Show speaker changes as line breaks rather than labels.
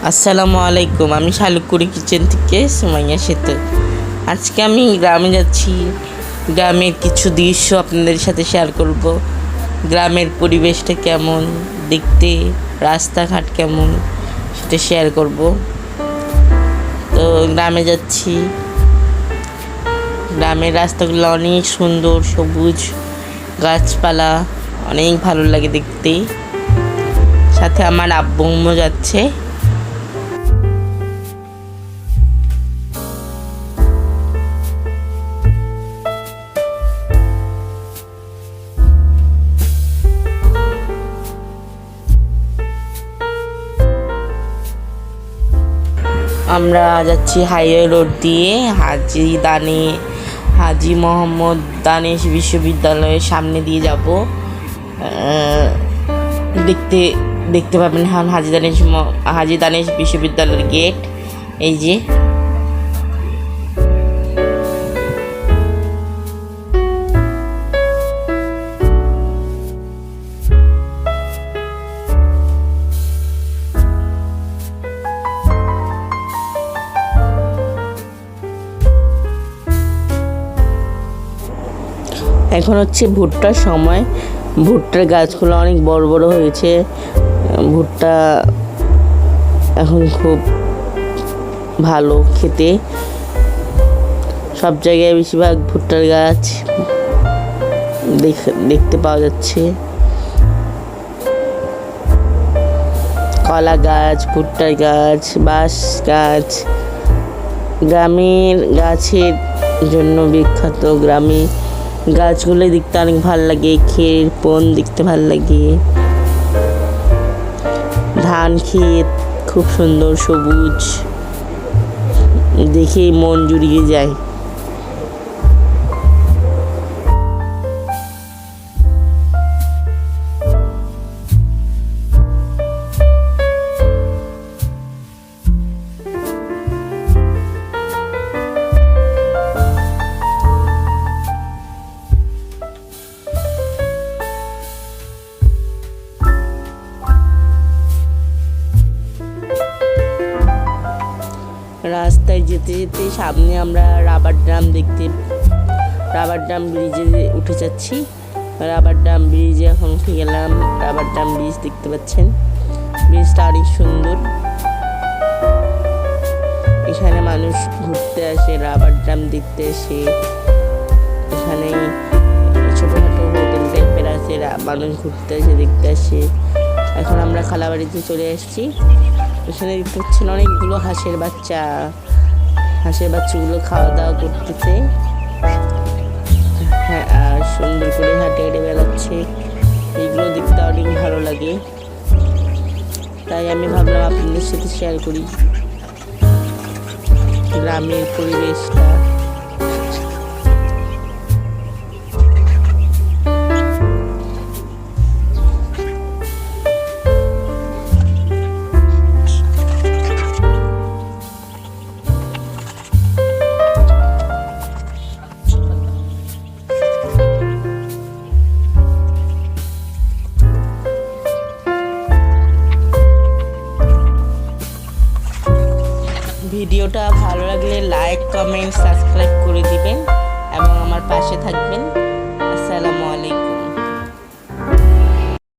আসসালামু আলাইকুম। আমি শালুকুড়ি কিচেন থেকে সুমাইয়া সেতু। আজকে আমি গ্রামে যাচ্ছি। গ্রামের কিছু দৃশ্য আপনাদের সাথে শেয়ার করব। গ্রামের পরিবেশটা কেমন দেখতে, রাস্তাঘাট কেমন সেটা শেয়ার করব। তো গ্রামে যাচ্ছি। গ্রামের রাস্তাগুলো অনেক সুন্দর, সবুজ গাছপালা, অনেক ভালো লাগে দেখতে। সাথে আমার আব্বু আম্মু যাচ্ছে। আমরা যাচ্ছি হাইওয়ে রোড দিয়ে হাজি মোহাম্মদ দানেশ বিশ্ববিদ্যালয়ের সামনে দিয়ে যাব। দেখতে পাবেন এখন হাজি দানেশ বিশ্ববিদ্যালয়ের গেট। এই যে এখন হচ্ছে ভুট্টার সময়। ভুট্টার গাছগুলো অনেক বড় বড় হয়েছে। ভুট্টা এখন খুব ভালো খেতে। সব জায়গায় বেশিরভাগ ভুট্টার গাছ দেখতে পাওয়া যাচ্ছে। কলা গাছ, ভুট্টার গাছ, বাঁশ গাছ গ্রামের গাছের জন্য বিখ্যাত। গ্রামে গাছগুলো দেখতে অনেক ভালো লাগে। ক্ষেত বন দেখতে ভালো লাগে। ধান ক্ষেত খুব সুন্দর, সবুজ, দেখে মন জুড়িয়ে যায়। রাস্তায় যেতে যেতে সামনে আমরা রাবার ড্রাম ব্রিজে উঠে যাচ্ছি। রাবার ড্রাম ব্রিজে এখন উঠে গেলাম। রাবার ড্রাম ব্রিজ দেখতে পাচ্ছেন। ব্রিজটা অনেক সুন্দর। এখানে মানুষ ঘুরতে আসে, রাবার ড্রাম দেখতে আসে। এখানে ছোটোখাটো হোটেল টাইপের আছে, মানুষ ঘুরতে আসে, দেখতে আসে। এখন আমরা খালাবাড়িতে চলে এসেছি। এখানে দেখতে পাচ্ছেন অনেকগুলো হাঁসের বাচ্চাগুলো খাওয়া দাওয়া করতেছে। হ্যাঁ, আর সুন্দর করে হাঁটে হেঁটে বেড়াচ্ছে। এইগুলো দেখতে অনেক ভালো লাগে, তাই আমি ভাবলাম আপনাদের সাথে শেয়ার করি গ্রামের পরিবেশটা। ভিডিওটা ভালো লাগলে লাইক, কমেন্ট, সাবস্ক্রাইব করে দিবেন এবং আমার পাশে থাকবেন।